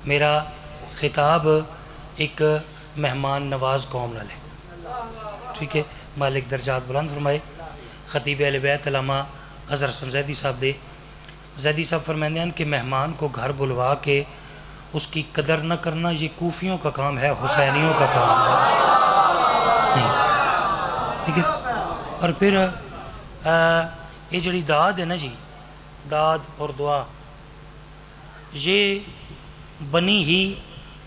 میرا خطاب ایک مہمان نواز قوم نال ہے، ٹھیک ہے. مالک درجات بلند فرمائے. خطیب اہل بیت علامہ اظہر حسن زیدی صاحب دے زیدی صاحب فرماتے ہیں کہ مہمان کو گھر بلوا کے اس کی قدر نہ کرنا یہ کوفیوں کا کام ہے، حسینیوں کا کام نہیں، ٹھیک ہے. اور پھر یہ جڑی داد ہے نا جی، داد اور دعا، یہ بنی ہی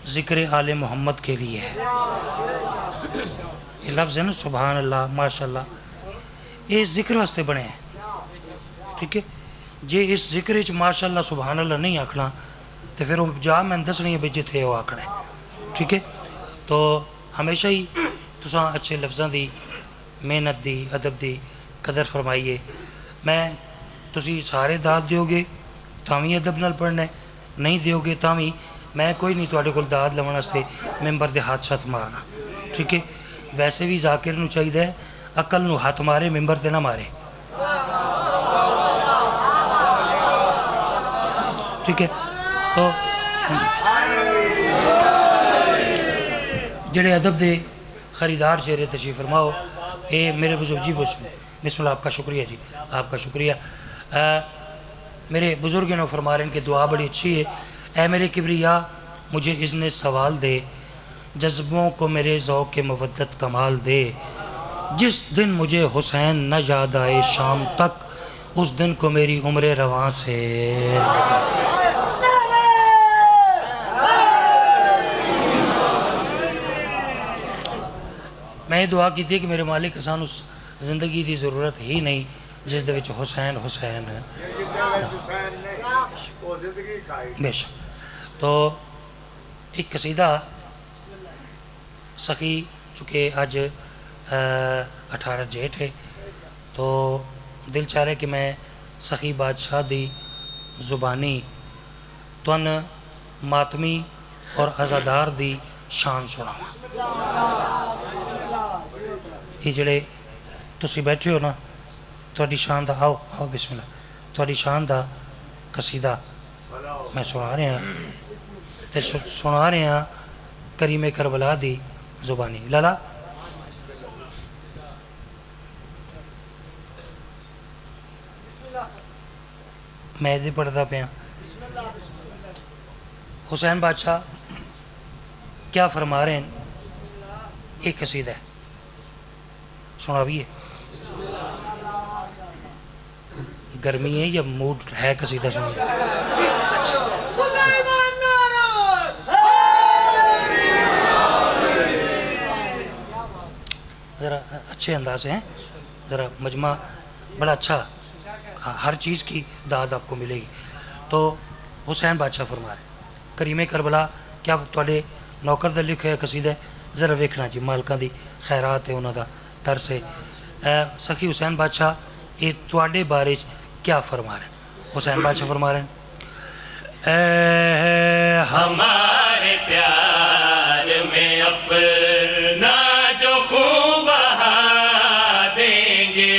ذکر آل محمد کے لیے ہے. یہ لفظ ہے نا سبحان اللہ ماشاء اللہ، یہ ذکر واسطے بنے ہیں، ٹھیک ہے. جی اس ذکر چ ماشاء اللہ سبحان اللہ نہیں آکھنا تو پھر وہ جا میں دسنی ہے بھی جتھے وہ آکھنا ہے، ٹھیک ہے. تو ہمیشہ ہی تساں اچھے لفظاں دی، محنت دی، ادب دی قدر فرمائیے. میں تسی سارے داد دیو گے تاں وی ادب نال پڑھنا ہے، نہیں دیو گے تاں وی میں کوئی نہیں تواڈے کول داد لون واسطے ممبر دے ہاتھ شاتھ مارنا، ٹھیک ہے. ویسے بھی ذاکر نو چاہیے عقل نو ہاتھ مارے، ممبر تے نہ مارے، ٹھیک ہے. تو جڑے ادب دے خریدار چہرے تشریف فرماؤ. اے میرے بزرگ جی بسم اللہ، آپ کا شکریہ جی، آپ کا شکریہ. میرے بزرگ نے فرما رہے ہیں کہ دعا بڑی اچھی ہے. اے میرے کبریا مجھے اذن سوال دے، جذبوں کو میرے ذوق مودت کمال دے. جس دن مجھے حسین نہ یاد آئے شام تک، اس دن کو میری عمر رواں سے. میں یہ دعا کی تھی کہ میرے مالک حسان اس زندگی دی ضرورت ہی نہیں جس دے وچ حسین حسین ہے بے شک. تو ایک قصیدہ سخی، چونکہ اج 18 جیٹھ ہے تو دل چاہ رہے کہ میں سخی بادشاہ دی زبانی تن ماتمی اور عزادار دی شان سناواں. یہ جڑے تسی بیٹھے ہو نا تہاڈی شان دا، آؤ آؤ بسم اللہ، تہاڈی شان دا قصیدہ میں سنا رہا ہاں تے سنا رہے ہاں کریم کربلا دی زبانی. لالا میں دی پڑھتا پیا. حسین بادشاہ کیا فرما رہے ہیں، ایک قصیدہ ہے سناویے. گرمی ہے یا موڈ ہے قصیدہ سنانے؟ ذرا اچھے انداز سے ہیں، ذرا مجمع بڑا اچھا، ہر چیز کی داد آپ کو ملے گی. تو حسین بادشاہ فرما رہے کریم کربلا، کیا تواڈے نوکر دا لکھے ہوئے قصیدہ ہے، ذرا ویکھنا جی، مالکاں دی خیرات ہے، انہاں دا ترس ہے. سخی حسین بادشاہ یہ تواڈے بارے کیا فرما رہے ہیں؟ حسین بادشاہ فرما رہے ہیں اے ہمارے پیار میں اپنا جو خون بہا دیں گے،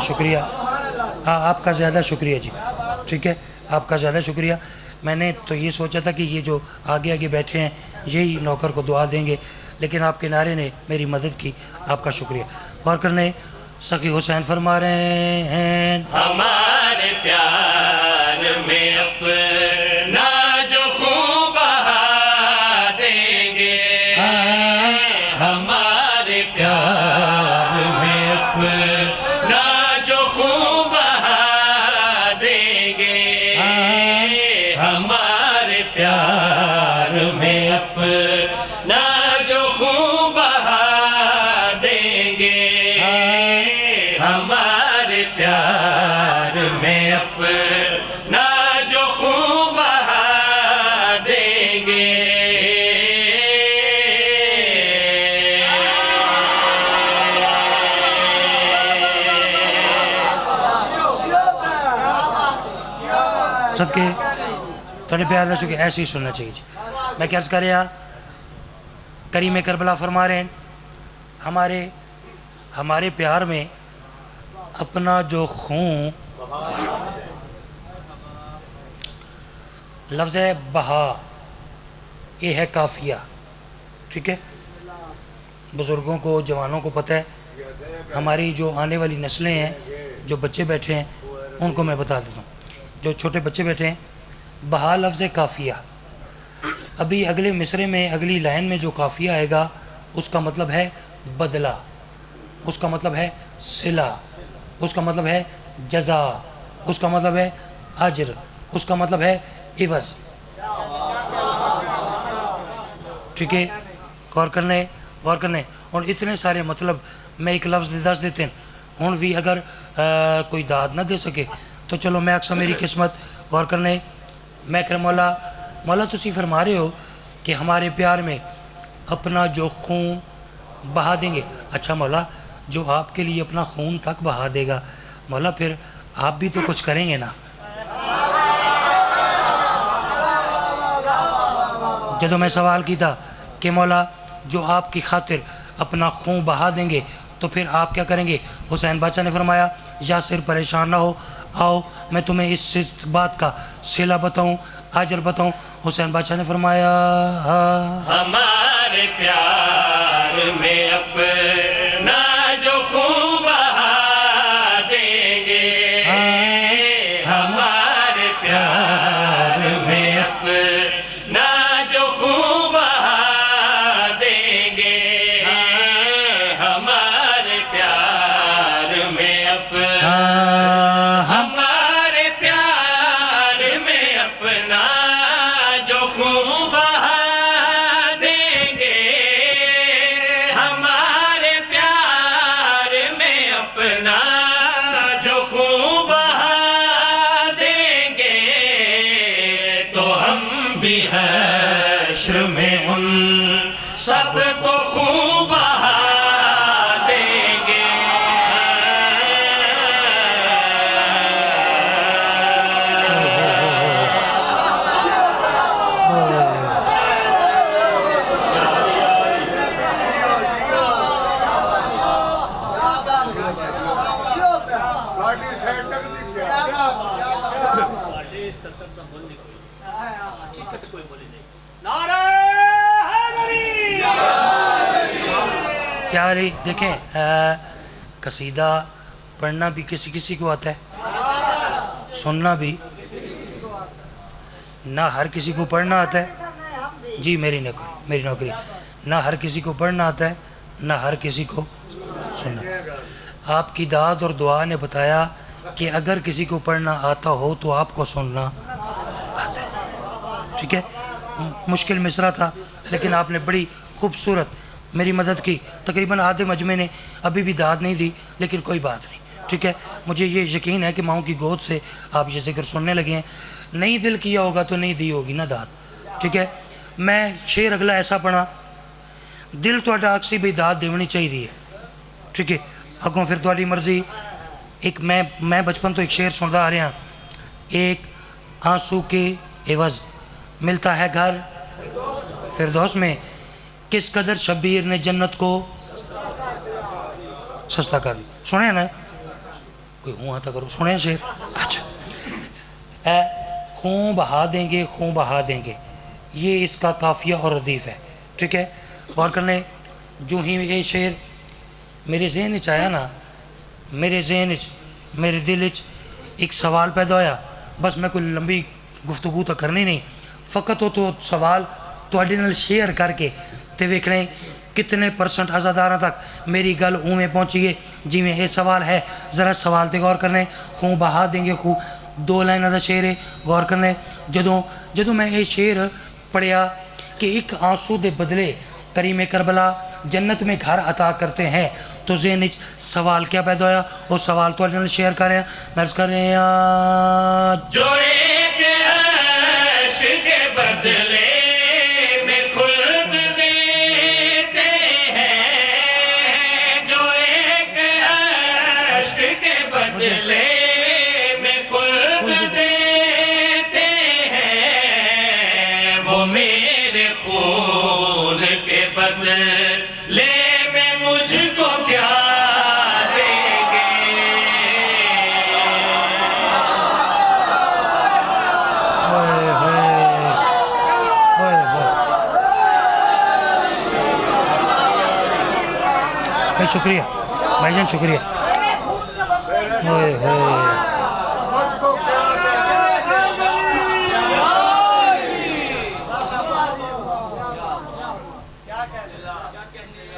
شکریہ، آپ کا زیادہ شکریہ جی، ٹھیک ہے، آپ کا زیادہ شکریہ. میں نے تو یہ سوچا تھا کہ یہ جو آگے آگے بیٹھے ہیں یہی نوکر کو دعا دیں گے، لیکن آپ کے نعرے نے میری مدد کی، آپ کا شکریہ. غور کرنے سخی حسین فرما رہے ہیں ہمارے پیار میں اپنا جو خون بہا دیں گے، ہمارے پیار میں اپنا جو خون بہا دیں گے، ہمارے پیار میں اپنا جو خون بہا دیں گے، ہمارے پیار میں اپنا جو خون بہا دیں گے. مقصد کہ تھوڑے پیار دسو کہ ایسے ہی سننا چاہیے جی. میں کیا عرض کر رہا کریم کربلا فرما رہے ہیں ہمارے پیار میں اپنا جو خون لفظ ہے بہا یہ ہے قافیہ. ٹھیک ہے بزرگوں کو جوانوں کو پتہ ہے. ہماری جو آنے والی نسلیں ہیں جو بچے بیٹھے ہیں ان کو میں بتا دیتا ہوں. جو چھوٹے بچے بیٹھے ہیں بہا لفظ قافیہ. ابھی اگلے مصرے میں اگلی لائن میں جو قافیہ آئے گا اس کا مطلب ہے بدلہ, اس کا مطلب ہے صلہ, اس کا مطلب ہے جزا, اس کا مطلب ہے اجر, اس کا مطلب ہے عوض. ٹھیک ہے غور کرنے اور اتنے سارے مطلب میں ایک لفظ دس دیتے ہیں. ہوں بھی اگر کوئی داد نہ دے سکے تو چلو میں اکثر میری قسمت. غور کرنے میں کہ مولا تسی فرما رہے ہو کہ ہمارے پیار میں اپنا جو خون بہا دیں گے. اچھا مولا جو آپ کے لیے اپنا خون تک بہا دے گا مولا پھر آپ بھی تو کچھ کریں گے نا. جدو میں سوال کی تھا کہ مولا جو آپ کی خاطر اپنا خون بہا دیں گے تو پھر آپ کیا کریں گے. حسین بادشاہ نے فرمایا یاسر پریشان نہ ہو, آؤ میں تمہیں اس بات کا صلہ بتاؤں, اجر بتاؤں. حسین بادشاہ نے فرمایا ہمارے پیار میں اپنا جو خون بہا دیں گے, ہمارے پیار میں اپنا جو خون بہا دیں گے, ہمارے پیار میں اپنا ہمارے پیار میں اپنا جو خون بہا دیں گے, ہمارے پیار میں اپنا جو خون بہا دیں گے, تو ہم بھی حشر میں ان سب کو خون بہا دیں گے. یار دیکھیں قصیدہ پڑھنا بھی کسی کسی کو آتا ہے, سننا بھی نہ ہر کسی کو پڑھنا آتا ہے. جی میری نوکری نہ ہر کسی کو پڑھنا آتا ہے نہ ہر کسی کو سننا. آپ کی داد اور دعا نے بتایا کہ اگر کسی کو پڑھنا آتا ہو تو آپ کو سننا آتا ہے. ٹھیک ہے مشکل مصرع تھا لیکن آپ نے بڑی خوبصورت میری مدد کی. تقریباً آدھے مجمع نے ابھی بھی داد نہیں دی لیکن کوئی بات نہیں. ٹھیک ہے مجھے یہ یقین ہے کہ ماؤں کی گود سے آپ یہ ذکر سننے لگے ہیں. نہیں دل کیا ہوگا تو نہیں دی ہوگی نا داد. ٹھیک ہے میں شعر اگلا ایسا پڑھا دل تہاڈا اکسی بھی داد دیونی چاہیے. ٹھیک ہے اگوں پھر تہاڈی مرضی. ایک میں بچپن تو ایک شعر سنتا آ رہا, ایک آنسو کے عوض ملتا ہے گھر فردوس میں, کس قدر شبیر نے جنت کو سستا کر دی. سنے نا کوئی ہوں آتا کرو سنے شعر. اچھا خون بہا دیں گے خون بہا دیں گے یہ اس کا قافیہ اور ردیف ہے. ٹھیک ہے غور کرنے جو ہی یہ شعر میرے ذہن چ آیا نا میرے ذہن میرے دل ایک سوال پیدا ہویا. بس میں کوئی لمبی گفتگو تو کرنی نہیں, فقط وہ تو سوال تواڈے نال شیئر کر کے تے ویکھنے کتنے % آزاداراں تک میری گل اوویں پہنچی ہے جی میں یہ سوال ہے. ذرا سوال تے غور کرنے. خون بہا دیں گے خون 2 لائنوں دا شعر ہے. غور کرنے جدوں میں یہ شعر پڑھیا کہ ایک آنسو دے بدلے کریم کربلا جنت میں گھر عطا کرتے ہیں تو ذہن سوال کیا پیدا ہویا. وہ سوال تو شیئر کر رہے ہیں. میں عرض کر رہے ہیں جو ایک عشق کے بدلے میں خلد دیتے ہیں, جو ایک عشق کے بدلے میں خلد دیتے بدلے میں مجھ کو کیا دیں گے شکریہ بھائی جان شکریہ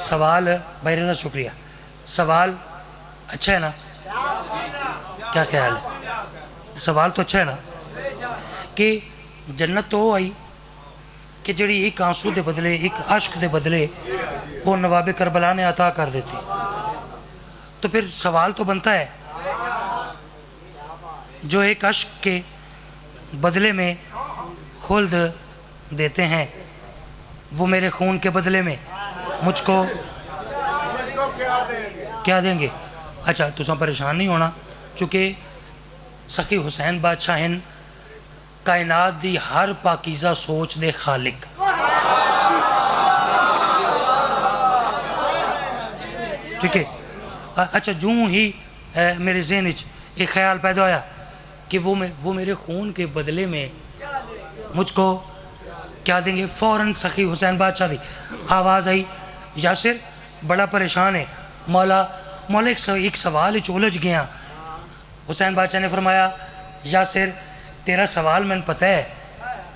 سوال بھائی رضا شکریہ سوال اچھا ہے نا کیا خیال ہے سوال تو اچھا ہے نا کہ جنت تو وہ آئی کہ جڑی ایک آنسو دے بدلے ایک عشق دے بدلے وہ نواب کربلا نے عطا کر دیتی تو پھر سوال تو بنتا ہے جو ایک عشق کے بدلے میں خلد دیتے ہیں وہ میرے خون کے بدلے میں مجھ کو کیا دیں گے اچھا تساں پریشان نہیں ہونا چونکہ سخی حسین بادشاہ ہن کائنات دی ہر پاکیزہ سوچ دے خالق ٹھیک ہے اچھا جوں ہی میرے ذہن وچ ایک خیال پیدا ہویا کہ وہ میرے خون کے بدلے میں مجھ کو کیا دیں گے فوراً سخی حسین بادشاہ دی آواز آئی یاسر بڑا پریشان ہے مولا ایک سوال الجھ گیا حسین بادشاہ نے فرمایا یاسر تیرا سوال میں نے پتہ ہے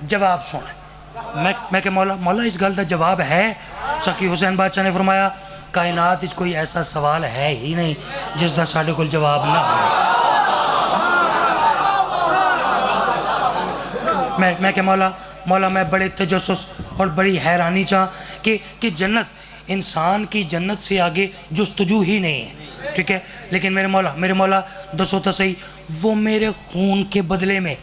جواب سن میں کہ مولا اس گل دا جواب ہے سخی حسین بادشاہ نے فرمایا کائنات اس کوئی ایسا سوال ہے ہی نہیں جس دا ساڑھے کل جواب نہ ہو میں کہ مولا میں بڑے تجسس اور بڑی حیرانی چاہ کہ جنت انسان کی جنت سے آگے جستجو ہی نہیں ہے ٹھیک ہے لیکن میرے مولا دسو تو صحیح وہ میرے خون کے بدلے میں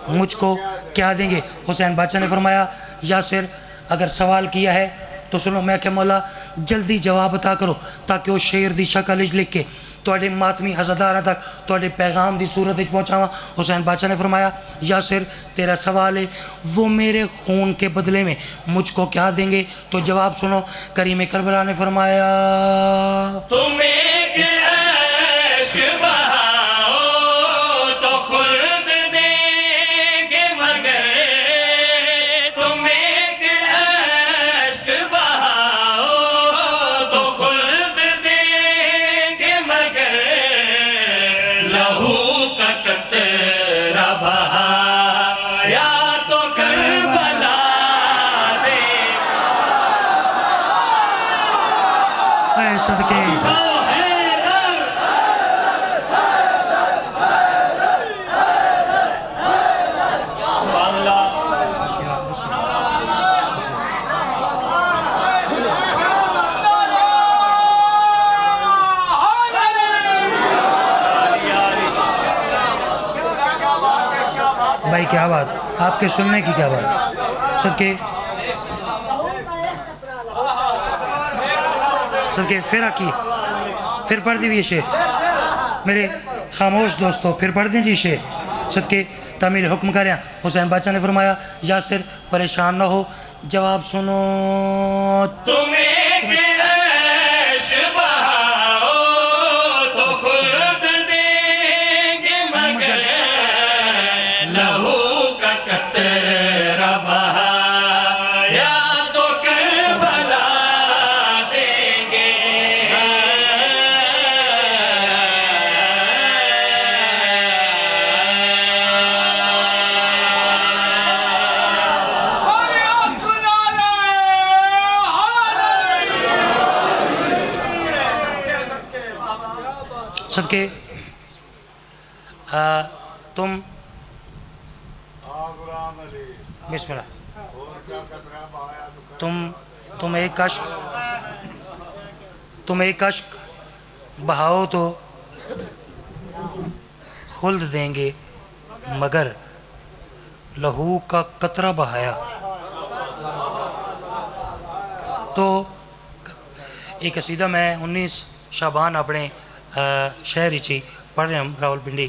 مجھ کو کیا دیں گے حسین بادشاہ نے فرمایا یاسر اگر سوال کیا ہے تو سنو میں کہ مولا جلدی جواب عطا کرو تاکہ وہ شعر دی شکل لکھ کے توڑے ماتمی عزاداراں تک توڑے پیغام دی صورت وچ پہنچاواں حسین بادشاہ نے فرمایا یاسر تیرا سوال ہے وہ میرے خون کے بدلے میں مجھ کو کیا دیں گے تو جواب سنو کریم کربلا نے فرمایا تم ایک عشق بہاؤ تو خلد دیں گے مگر تم ایک عشق بہاؤ تو خلد دیں گے مگر لہو کا قطرہ بہا یا تو کربلا دے اے صدقے بھائی کیا بات آپ کے سننے کی کیا بات صدقے پھر آکی پھر پڑھ دی یہ شعر میرے خاموش دوستو پھر پڑھ دیں جی شعر صدقے تعمیر حکم کریں حسین بادشاہ نے فرمایا یاسر پریشان نہ ہو جواب سنو تم ایک عشق بہاؤ تو خلد دیں گے مگر لہو کا قطرہ بہا یا تو کربلا دیں گے صدقے تم بسم اللہ تم ایک عشق بہاؤ تو خلد دیں گے مگر لہو کا قطرہ بہایا تو ایک قصیدہ میں 19 شعبان اپنے شہر ہی پڑھ رہے ہم راول پنڈی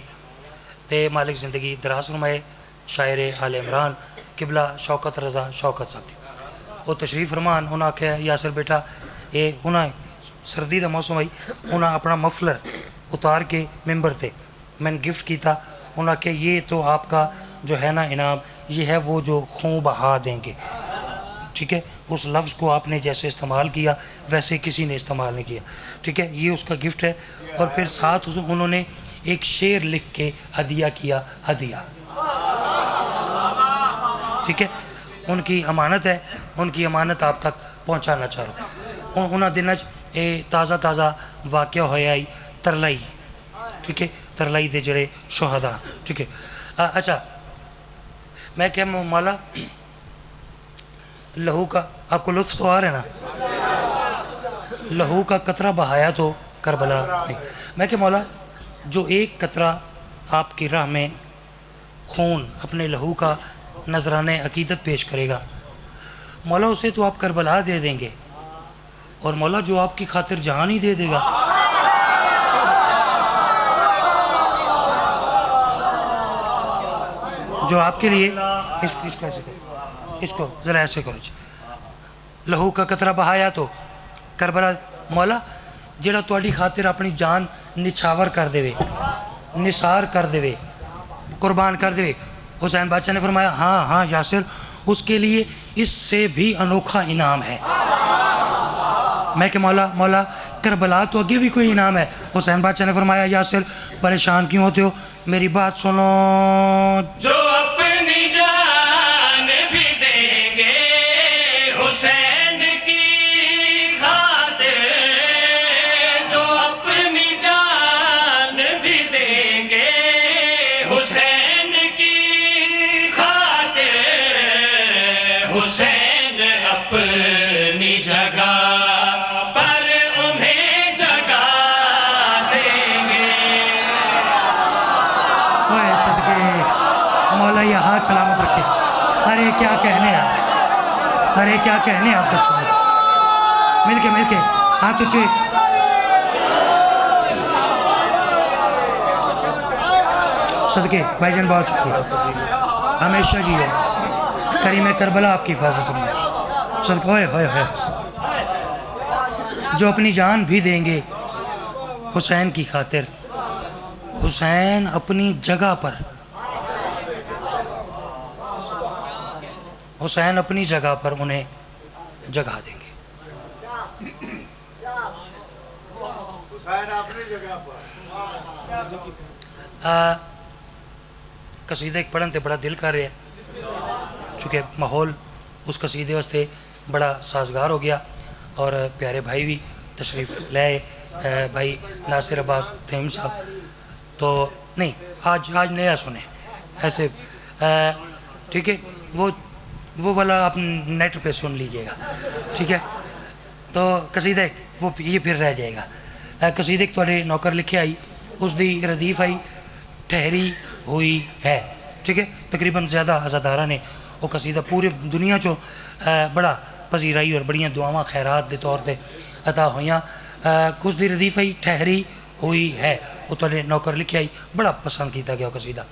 تے مالک زندگی دراز فرمائے شاعر آل عمران قبلہ شوکت رضا شوکت ساتھی وہ تشریف فرمان انہاں آخیا یاسر بیٹا یہ انہاں سردی کا موسم آئی انہاں اپنا مفلر اتار کے ممبر تھے میں نے گفٹ کیتا انہاں کہ یہ تو آپ کا جو ہے نا انعام یہ ہے وہ جو خوں بہا دیں گے ٹھیک ہے اس لفظ کو آپ نے جیسے استعمال کیا ویسے کسی نے استعمال نہیں کیا ٹھیک ہے یہ اس کا گفٹ ہے اور پھر ساتھ انہوں نے ایک شعر لکھ کے ہدیہ کیا ہدیہ ٹھیک ہے ان کی امانت ہے ان کی امانت آپ تک پہنچانا چاہ رہا ہوں انہاں دنوں تازہ تازہ واقعہ ہویا ہی ترلائی ٹھیک ہے ترلائی دے جڑے شہداء ٹھیک ہے اچھا میں کہ مولا لہو کا آپ کو لطف تو آ رہا ہے نا لہو کا قطرہ بہایا تو کربلا نہیں میں کہ مولا جو ایک قطرہ آپ کی راہ میں خون اپنے لہو کا نذرانے عقیدت پیش کرے گا مولا اسے تو آپ کربلا دے دیں گے اور مولا جو آپ کی خاطر جہان ہی دے دے گا جو آپ کے لیے اس کو ذرا ایسے کرو لہو کا قطرہ بہایا تو کربلا مولا جڑا تواڈی خاطر اپنی جان نچھاور کر دے نثار کر دے قربان کر دے حسین بادشاہ نے فرمایا ہاں ہاں یاسر اس کے لیے اس سے بھی انوکھا انعام ہے میں کہ مولا کربلا تو اگے بھی کوئی انعام ہے حسین بادشاہ نے فرمایا یاسر پریشان کیوں ہوتے ہو میری بات سنو جو اپنی جان بھی دیں گے حسین کی خاطر جو اپنی جان بھی دیں گے حسین کی خاطر حسین اپنی جگہ پر انہیں جگہ دیں گے اوے صدقے مولا یہ ہاتھ سلامت رکھے ارے کیا کہنے آپ ارے کیا کہنے آپ کا مل کے ہاتھ اچھے صدقے بھائی جان بہت شکریہ ہمیشہ جی ہے کریم کربلا آپ کی حفاظت میں صدقے ہوئے ہوئے ہوئے جو اپنی جان بھی دیں گے حسین کی خاطر حسین اپنی جگہ پر حسین اپنی جگہ پر انہیں جگہ دیں گے قصیدہ ایک پڑھن تے بڑا دل کر رہا ہے چونکہ ماحول اس قصیدے واسطے بڑا سازگار ہو گیا اور پیارے بھائی بھی تشریف لے بھائی ناصر عباس تھیم صاحب تو نہیں آج نیا سنیں ایسے ٹھیک ہے وہ والا آپ نیٹ پہ سن لیجئے گا ٹھیک ہے تو قصیدہ وہ یہ پھر رہ جائے گا قصیدے تھوڑے نوکر لکھے آئی اس دی ردیف آئی ٹھہری ہوئی ہے ٹھیک ہے تقریباً زیادہ عزادارہ نے وہ قصیدہ پورے دنیا چو بڑا پذیرائی اور بڑیاں دعاواں خیرات دے طور تے عطا ہویاں کچھ دی ردیف آئی ٹھہری ہوئی ہے وہ تھوڑے نوکر لکھے آئی بڑا پسند کیتا گیا قصیدہ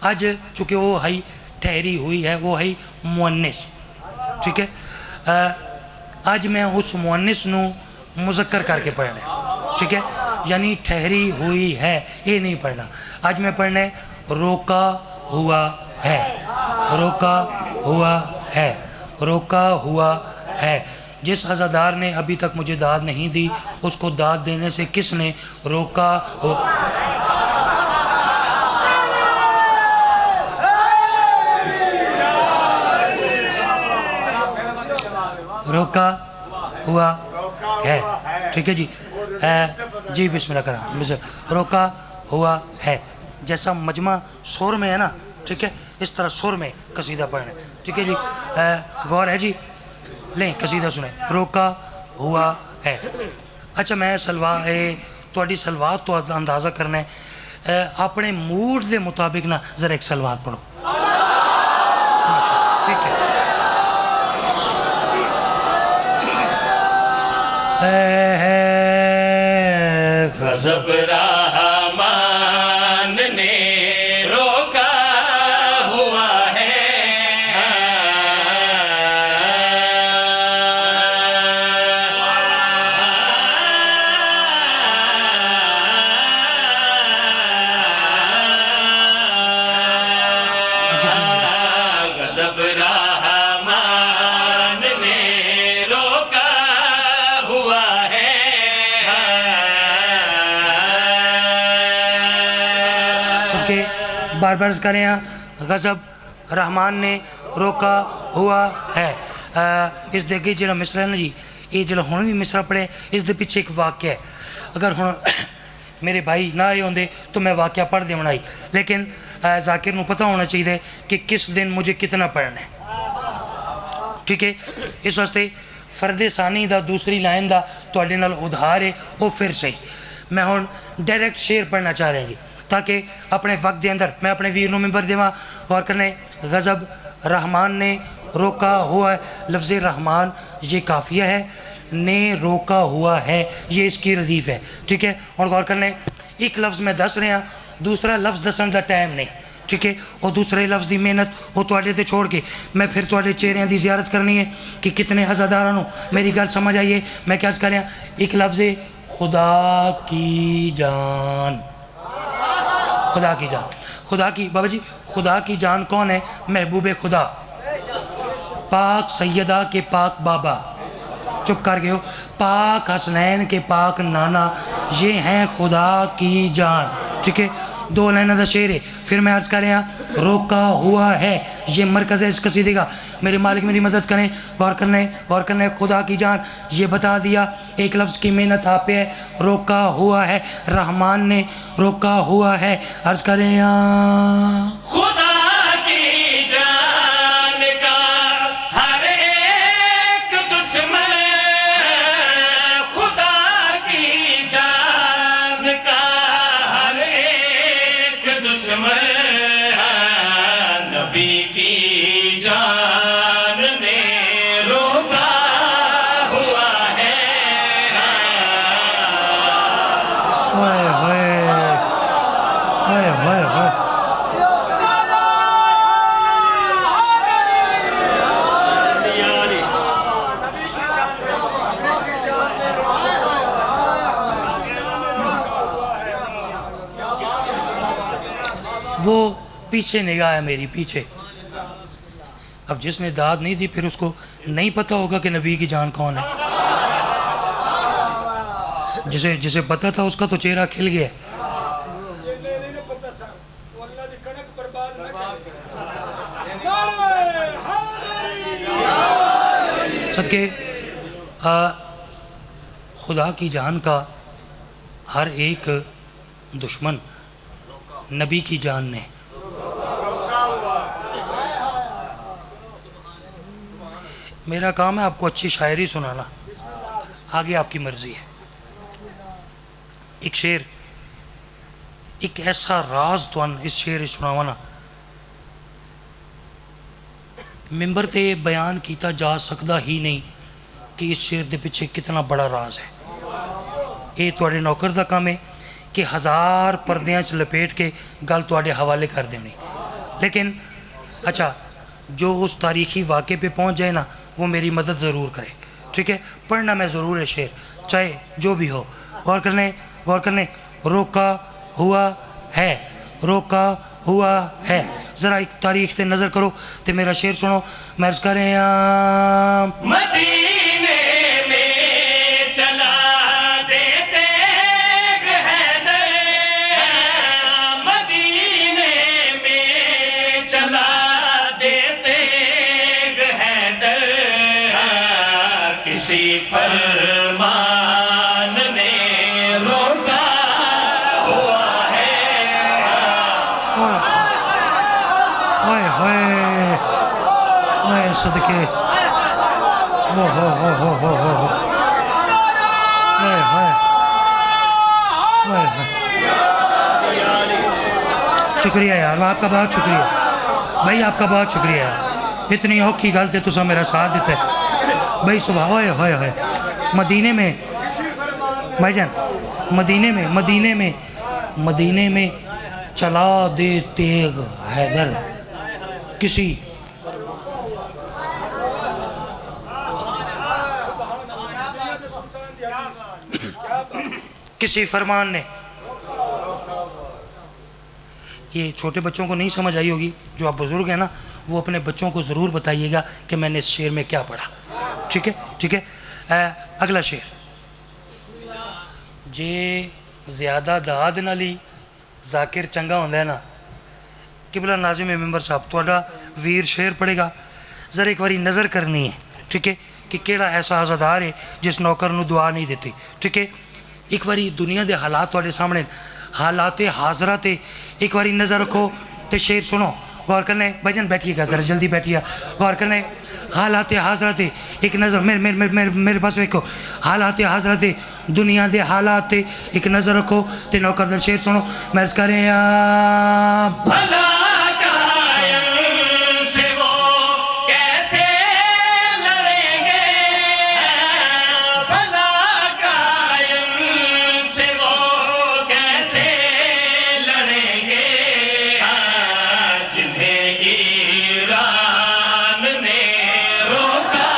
اج چونکہ وہ ہے ٹھہری ہوئی ہے وہ ہے مؤنث ٹھیک ہے اج میں اس مؤنث نو مذکر کر کے پڑھنا ہے ٹھیک ہے یعنی ٹھہری ہوئی ہے یہ نہیں پڑھنا آج میں پڑھنا ہے روکا ہوا ہے روکا ہوا ہے روکا ہوا ہے جس عزادار نے ابھی تک مجھے داد نہیں دی اس کو داد دینے سے کس نے روکا روکا ہوا ہے ٹھیک ہے جی جی بسم اللہ کرام روکا ہوا ہے جیسا مجمع سور میں ہے نا ٹھیک ہے اس طرح سور میں قصیدہ پڑھنا ہے ٹھیک ہے جی غور ہے جی لیں قصیدہ سنیں روکا ہوا ہے اچھا میں تھوڑی سلوات تو اندازہ کرنا ہے اپنے موڈ دے مطابق نا ذرا ایک سلوات پڑھو ٹھیک ہے غضب رحمان نے روکا ہوا ہے بار بار کریں غضب رحمان نے روکا ہوا ہے. اس دے اگے جڑا مصرع ہے نا جی، یہ جڑا ہن بھی مصرع پڑھے اس دے پیچھے ایک واقعہ ہے. اگر ہن میرے بھائی نہ آئے ہوندے تو میں واقعہ پڑھ دے بنائی، لیکن ذاکر نو پتہ ہونا چاہیے کہ کس دن مجھے کتنا پڑھنا ہے. ٹھیک ہے، اس واسطے فرد ثانی دا دوسری لائن دا تواڈے نال ادھار ہے وہ پھر صحیح. میں ہن ڈائریکٹ شعر پڑھنا چاہ رہا جی تاکہ اپنے وقت دے اندر میں اپنے ویر نو ممبر دیواں. غور کرنے غضب رحمان نے روکا ہوا ہے. لفظ رحمان یہ کافیہ ہے، نے روکا ہوا ہے یہ اس کی ردیف ہے. ٹھیک ہے، اور غور کرنے ایک لفظ میں دس رہا، دوسرا لفظ دسن دا ٹائم نہیں. ٹھیک ہے، اور دوسرے لفظ دی محنت وہ تواڈے تے چھوڑ کے میں پھر تواڈے چہریاں دی زیارت کرنی ہے کہ کتنے عزاداراں میری گل سمجھ آئیے. میں کیا کر رہا، ایک لفظ ہے خدا کی جان. خدا کی جان، خدا کی بابا جی خدا کی جان کون ہے؟ محبوب خدا پاک سیدہ کے پاک بابا، چپ کر گئے ہو، پاک حسنین کے پاک نانا، یہ ہیں خدا کی جان. ٹھیک ہے، دو لائنہ دا شعر ہے. پھر میں عرض کر رہا روکا ہوا ہے یہ مرکز ہے اس قصیدے کا. میرے مالک میری مدد کریں. غور کرنے خدا کی جان یہ بتا دیا ایک لفظ کی محنت آپ پہ ہے. روکا ہوا ہے رحمان نے روکا ہوا ہے. عرض کریں خدا کی جان کا ہر ایک دشمن، خدا کی جان کا ہر ایک دشمن، نبی کی جان نے روکا ہوا ہے. ہوئے ہوئے ہوئے ہوئے ہوئے. وہ پیچھے نگاہ ہے میری پیچھے. اب جس نے داد نہیں دی پھر اس کو نہیں پتہ ہوگا کہ نبی کی جان کون ہے. جسے پتہ تھا اس کا تو چہرہ کھل گیا. صدقے خدا کی جان کا ہر ایک دشمن نبی کی جان نے. میرا کام ہے آپ کو اچھی شاعری سنانا، آگے آپ کی مرضی ہے. ایک شعر، ایک ایسا راز تو اس شعر سناوا نا ممبر تے بیان کیتا جا سکتا ہی نہیں کہ اس شعر دے پیچھے کتنا بڑا راز ہے. یہ تواڈے نوکر دا کام ہے کہ ہزار پردیاں چ لپیٹ کے گل تواڈے حوالے کر دینی. لیکن اچھا جو اس تاریخی واقعے پہ پہنچ جائے نا وہ میری مدد ضرور کرے. ٹھیک ہے، پڑھنا میں ضرور ہے شعر چاہے جو بھی ہو. غور کرنے روکا ہوا ہے روکا ہوا ہے. ذرا ایک تاریخ تے نظر کرو تے میرا شعر سنو. میں عرض کر رہا مدینے میں چلا دیتے حیدر، مدینے میں چلا دیتے حیدر، کسی فرمان نے روکا ہوا ہے. ہوئے ہوئے ہوئے صدقے ہو ہوئے ہوئے ہوئے. شکریہ یار، آپ کا بہت شکریہ بھائی، آپ کا بہت شکریہ یار. اتنی اوکھی گل تے تساں میرا ساتھ دیتے بھائی. صبح ہوئے ہوئے ہوئے مدینے میں بھائی جان، مدینے میں چلا دے تیغ حیدر، کسی فرمان نے. یہ چھوٹے بچوں کو نہیں سمجھ آئی ہوگی، جو آپ بزرگ ہیں نا وہ اپنے بچوں کو ضرور بتائیے گا کہ میں نے اس شعر میں کیا پڑھا. ٹھیک ہے. اگلا شعر، جے زیادہ داد نالی ذاکر چنگا ہوندہ ہے نا قبلہ ناظم ممبر صاحب تھوڑا ویر شیر پڑے گا ذرا ایک باری نظر کرنی ہے ٹھیک ہے کہ کیڑا ایسا عزادار ہے جس نوکر نو دعا نہیں دیتی ٹھیک ہے ایک باری دنیا دے حالات تھوڑے سامنے حالات حاضرہ تے ایک باری نظر رکھو تے شیر سنو غور کرنے بھائی جان بیٹھیے گا ذرا جلدی بیٹھیے غور کرنے حالات حاضرات ایک نظر میرے پاس دیکھو حالات حاضرات دنیا دے حالات ایک نظر رکھو تے نوکر دل شیر سنو میں عرض کریں بھلا قائم سے وہ کیسے لڑیں گے بھلا قائم سے وہ کیسے لڑیں گے جنہیں ایران نے روکا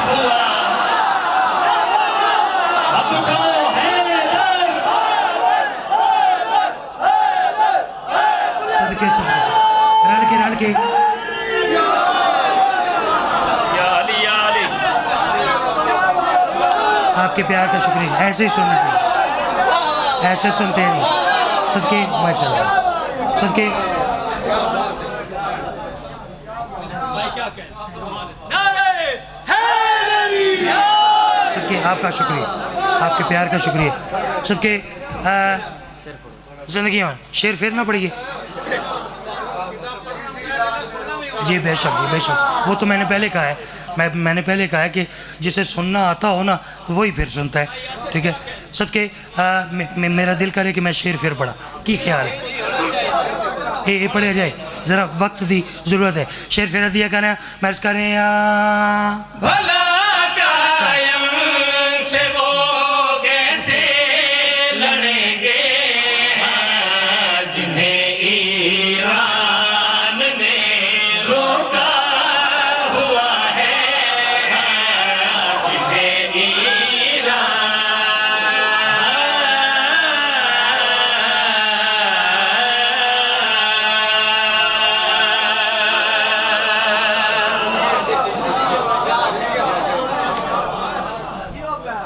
ہوا اب تو صدقے رل کے یا علی یا علی آپ کے پیار کا شکریہ ایسے ہی سننا چاہیے ایسے سنتے ہیں نہیں صدقے ماشاء اللہ صدقے صدقے آپ کا شکریہ آپ کے پیار کا شکریہ صدقے زندگی میں شیر پھیرنا پڑیے جی بے شک وہ تو میں نے پہلے کہا ہے میں نے پہلے کہا ہے کہ جسے سننا آتا ہو نا تو وہی پھر سنتا ہے ٹھیک ہے صدقے میرا دل کرے کہ میں شیر پھر پڑھا کی خیال ہے یہ پڑھے جائے ذرا وقت دی ضرورت ہے شیر پھر دیا کریں میں عرض کریں بھلا قائم سے وہ کیسے لڑیں گے جنہیں ایران نے روکا ہوا ہے جنہیں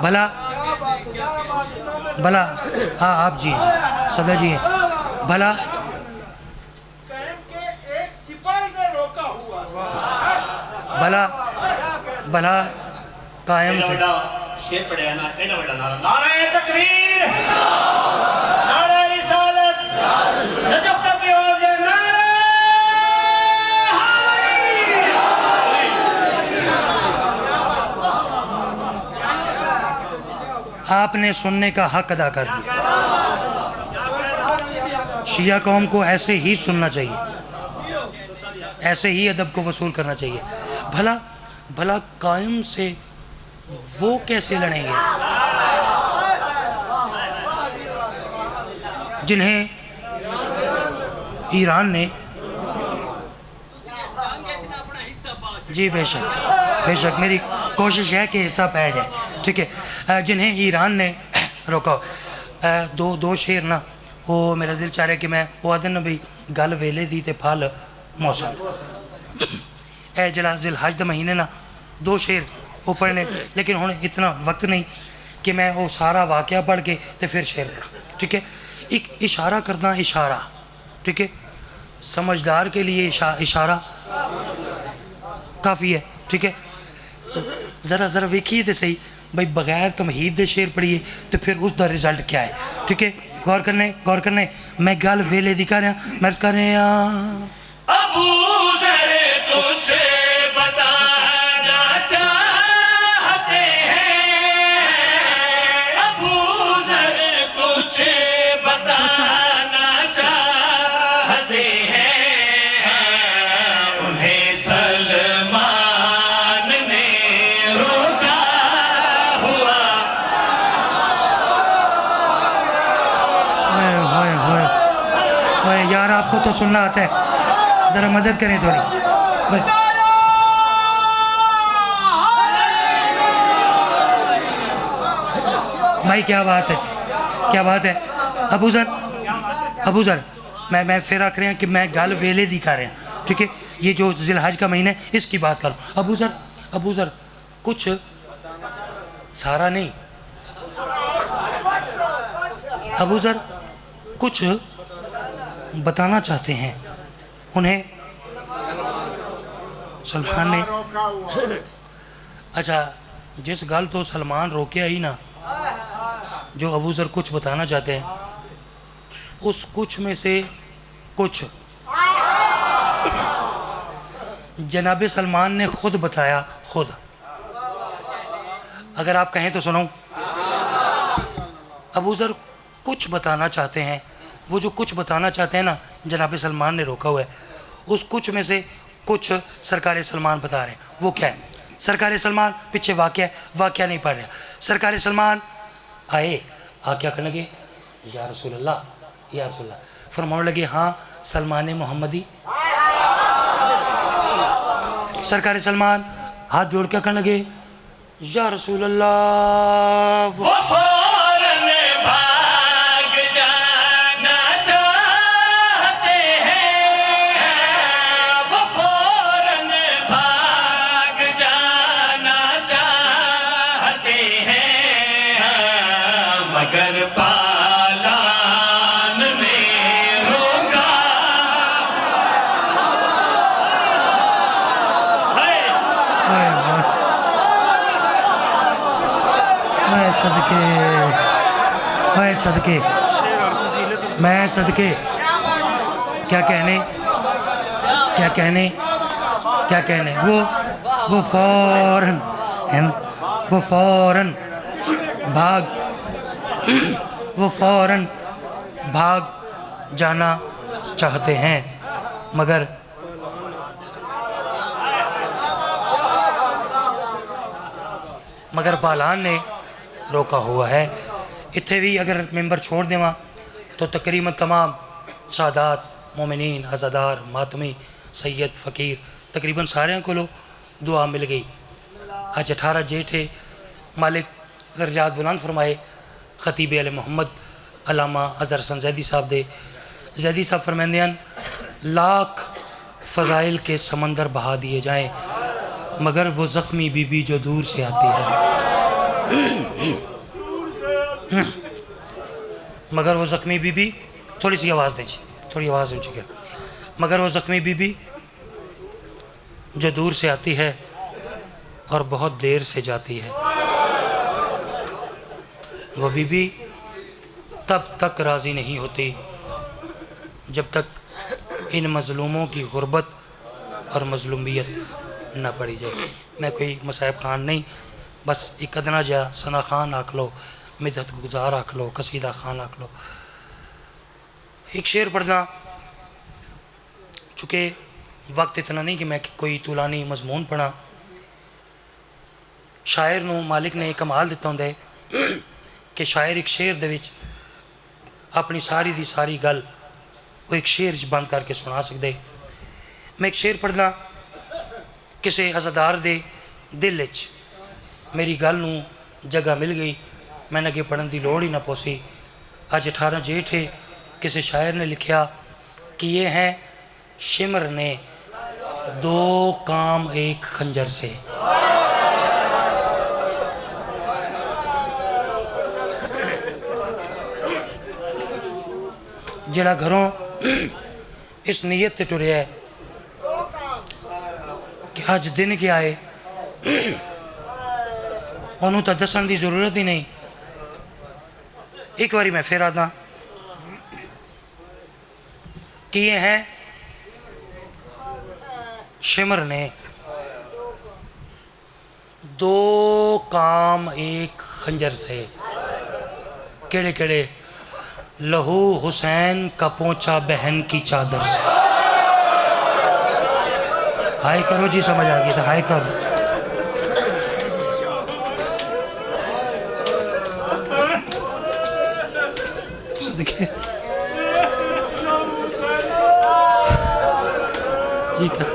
بھلا ہاں آپ جی صدر جی ہیں بھلا بھلا قائم سے شیر پڑے ہیں نا ایڈا بڑا نعرہ نعرہ تکبیر نعرہ رسالت نجف تک بھی ہو گئے نعرہ آپ نے سننے کا حق ادا کر دیا شیعہ قوم کو ایسے ہی سننا چاہیے ایسے ہی ادب کو وصول کرنا چاہیے بھلا قائم سے وہ کیسے لڑیں گے جنہیں ایران نے جی بے شک میری کوشش ہے کہ حصہ پایا جائے ٹھیک ہے جنہیں ایران نے روکا دو شیر نا وہ میرا دل چاہ رہا ہے کہ میں وہ آدھے نا بھئی گل ویلے دی تے پھل موسم اے جڑا ذی الحج دے مہینے نا دو شیر وہ پڑھنے لیکن ہوں اتنا وقت نہیں کہ میں وہ سارا واقعہ پڑھ کے تے پھر شیر پڑھا ٹھیک ہے ایک اشارہ کرنا اشارہ ٹھیک ہے سمجھدار کے لیے اشارہ کافی ہے ٹھیک ہے ذرا ویکھیے تے صحیح بھائی بغیر تمہید دے شیر پڑھیے تو پھر اس دا رزلٹ کیا ہے ٹھیک ہے غور کرنے میں گل ویلے دی کر رہا میں عرض کر رہا ابو ذر تجھے بتانا چاہتے ہیں ابو ذر تجھے بتانا چاہتے ہیں انہیں سلمان نے روکا ہوا یار آپ کو تو سننا آتا ہے ذرا مدد کریں تھوڑی بھائی کیا بات ہے ابو ذر میں پھر آ رہے ہیں کہ میں گل ویلے دی کر رہا ہوں ٹھیک ہے یہ جو ذی الحج کا مہینہ ہے اس کی بات کروں ابو ذر کچھ سارا نہیں ابو ذر کچھ بتانا چاہتے ہیں انہیں سلمان نے اچھا جس گل تو سلمان روکے آئی نا جو ابو ذر کچھ بتانا چاہتے ہیں اس کچھ میں سے کچھ جناب سلمان نے خود بتایا خود اگر آپ کہیں تو سنو ابو ذر کچھ بتانا چاہتے ہیں وہ جو کچھ بتانا چاہتے ہیں نا جناب سلمان نے روکا ہوا ہے اس کچھ میں سے کچھ سرکار سلمان بتا رہے ہیں وہ کیا ہے سرکار سلمان پیچھے واقعہ نہیں پڑھ رہا سرکار سلمان آئے کیا کرنے لگے یا رسول اللہ فرمانے لگے ہاں سلمان محمدی سرکار سلمان ہاتھ جوڑ کے کرنے لگے یا رسول اللہ وہ فوراً بھاگ جانا چاہتے ہیں وہ فوراً بھاگ جانا چاہتے ہیں مگر پالان میں روکا میں صدقے کیا کہنے وہ فوراً بھاگ جانا چاہتے ہیں مگر بالان نے روکا ہوا ہے اتھے بھی اگر ممبر چھوڑ دیں تو تقریباً تمام سادات مومنین عزادار ماتمی سید فقیر تقریباً سارے کو دعا مل گئی آج 18 جیٹھے مالک درجات بلند فرمائے خطیب علی محمد علامہ اظہر حسن زیدی صاحب دے زیدی صاحب فرمائندے ہیں لاکھ فضائل کے سمندر بہا دیے جائیں مگر وہ زخمی بی بی جو دور سے آتی ہے مگر وہ زخمی بی بی تھوڑی سی آواز دیجیے تھوڑی آواز اونچی کر مگر وہ زخمی بی بی جو دور سے آتی ہے اور بہت دیر سے جاتی ہے وہ بی بی تب تک راضی نہیں ہوتی جب تک ان مظلوموں کی غربت اور مظلومیت نہ پڑی جائے میں کوئی مصائب خان نہیں بس ایک ادنا جا ثنا خان آکھ لو مدحت گزار آکھ لو قصیدہ خان آکھ لو ایک شعر پڑھنا چونکہ وقت اتنا نہیں کہ میں کوئی طولانی مضمون پڑھا شاعر نو مالک نے کمال دیتا ہوں کہ شاعر ایک شعر دے وچ اپنی ساری دی ساری گل وہ ایک شعر بند کر کے سنا سکتے میں ایک شعر پڑھنا کسی عزادار دے دل وچ میری گل نو جگہ مل گئی میں نے اگے پڑھن دی لوڑ ہی نہ پوسی آج 18 جیٹھ ہے کسی شاعر نے لکھیا کہ یہ ہیں شمر نے 2 کام ایک خنجر سے جڑا گھروں اس نیت تے ٹریا ہے کہ آج دن کیا آئے انہوں تا دسن دی ضرورت ہی نہیں ایک باری میں پھر آتا کہ یہ ہیں شمر نے 2 کام ایک خنجر سے کیڑے کیڑے لہو حسین کا پونچا بہن کی چادر سے ہائی کرو جی سمجھ آ گئی تھا ہائی کرو دیکھیں جی کیا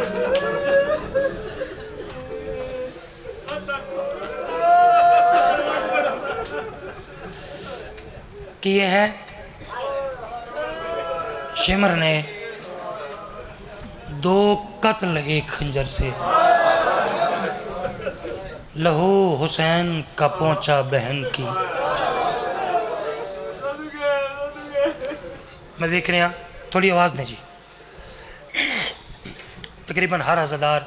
کہ یہ ہے شمر نے 2 قتل ایک خنجر سے لہو حسین کا پونچا بہن کی میں دیکھ رہے ہیں تھوڑی آواز نہیں جی تقریباً ہر عزادار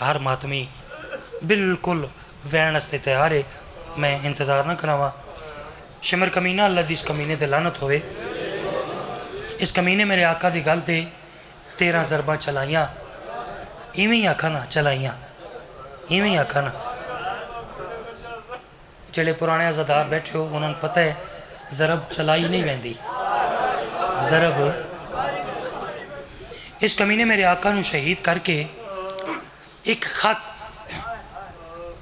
ہر ماتمی بالکل وین واسطے تیار ہے. میں انتظار نہ کراواں. شمر کمینہ اللہ دی اس کمینے تے لعنت ہوئے. اس کمینے میرے آقا دی گل تے 13 ضرباں چلائیاں. ایویں ہی آکھا نا چلائیاں, ایویں ہی آکھا نا. جڑے پرانے عزادار بیٹھے ہو انہوں نے پتہ ہے ضرب چلائی نہیں ویندی. ضرب اس کمینے میرے آقا نو شہید کر کے ایک خط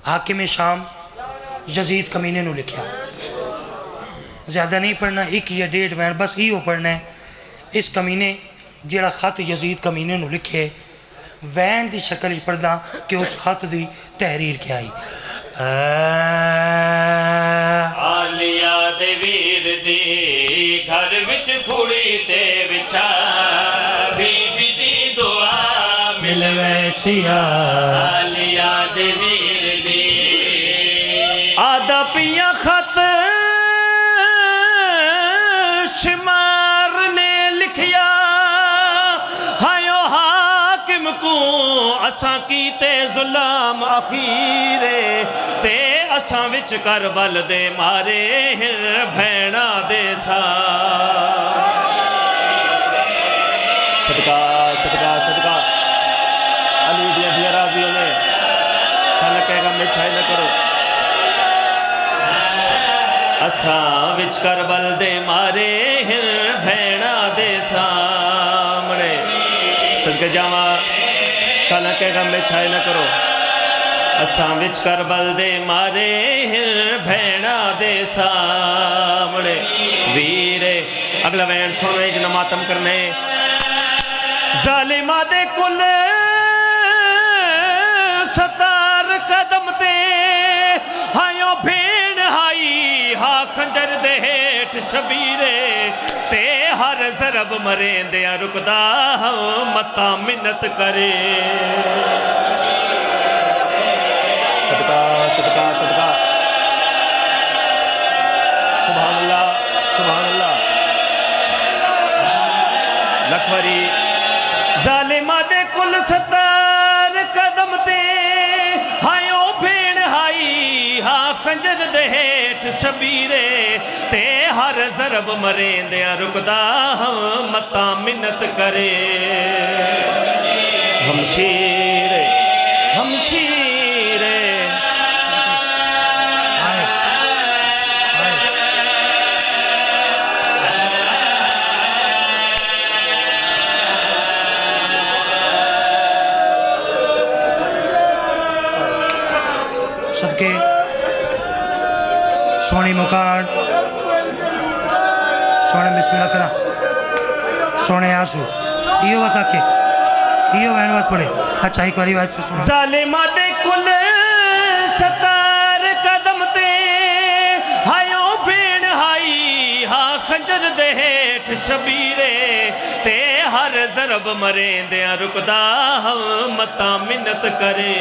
حاکم شام یزید کمینے نو لکھیا. زیادہ نہیں پڑھنا, 1 یا 1.5 وین بس ہی پڑھنا ہے. اس کمینے جڑا خط یزید کمینے نو لکھے وین دی شکل پڑھدا کہ اس خط دی تحریر کیا آئی. آلیا دے ویر دی گھر وچ پھوڑی تے وچھا بی بی دی دعا مل ویسیا. آلیا دے ویر دی آدھا پیا خط شمار نے لکھیا ہائیو حاکم کو اساں کیتے ظلم اخیرے تے اساں وچ کربل دے مارے بھیڑا دے سا. صدقہ صدقہ صدقہ علی دیا راضی ہونے خلق کہے گا مٹھائی نہ کرو. اساں وچ کربل دے مارے بھیڑا دے سامنے صدقہ جاواں خلق کہے گا مٹھائی نہ کرو. اساں وچ کربل دے مارے بھیڑا دے سامنے ویرے. اگلا وین سونے جنہ ماتم کرنے ظالمہ دے کل 17 قدم تے ہائیو بھین ہائی ہا خنجر دے ہیٹ شبیرے تے ہر ضرب مرین دیا رکدا متا منت کرے. صدقہ صدقہ صدقہ سبحان اللہ سبحان اللہ. لکھوری ظالمہ دے کل 17 قدم تے ہائیو بھین ہائی ہا خنجر دے ہیٹ شبیرے تے ہر ضرب مرین دیا رکدا متا منت کرے. ہمشیر ہمشیر صدقے سونی مکان سونے بسم اللہ کرا سونے آسو یہ بتا کے یہ وین بات پڑھے. اچھا ہی کوئی بات سنا. ظالمہ دے کل 17 قدم تے ہائیو بھین ہائی ہا خنجر دے ہیٹ شبیرے تے ہر ضرب مرین دیا رکدا متا منت کرے.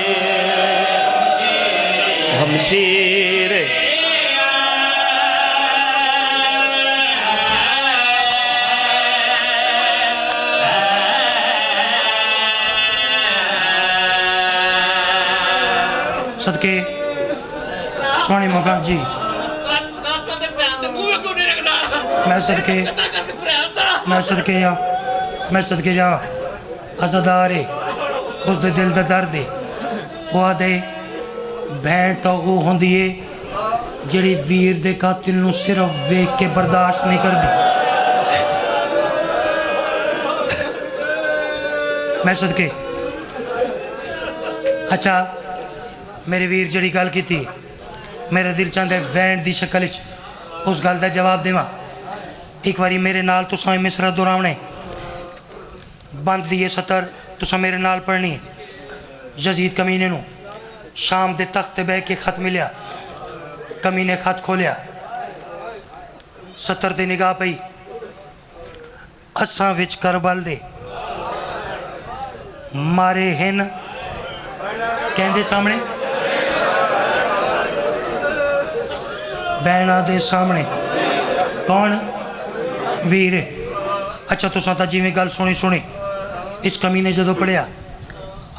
ہمشیر صدقے سونی مکان جی میں صدقے جا عزادارے اس دے دل دا درد ہے. وہ آدھے بھین تو وہ ہوندی ہے جڑی ویر دے قاتل نو صرف ویک کے برداشت نہیں کر دی. میں صدقے اچھا میرے ویر جڑی گل کی تھی میرے دل چاہتا ہے وین دی شکل اس گل دا جواب دیواں. ایک واری میرے نال تساں مصرع دہراونے بند دیے سطر تساں میرے نال پڑھنی. یزید کمینے نو شام دے تخت بہ کے خط ملیا. کمینے خط کھولیا سطر دے نگاہ پئی اساں وچ کربل دے مارے ہن کہندے سامنے بہنا دے سامنے کون ویر. اچھا تو ساتا جی میں گل سنی اس کمینے جدو پڑھیا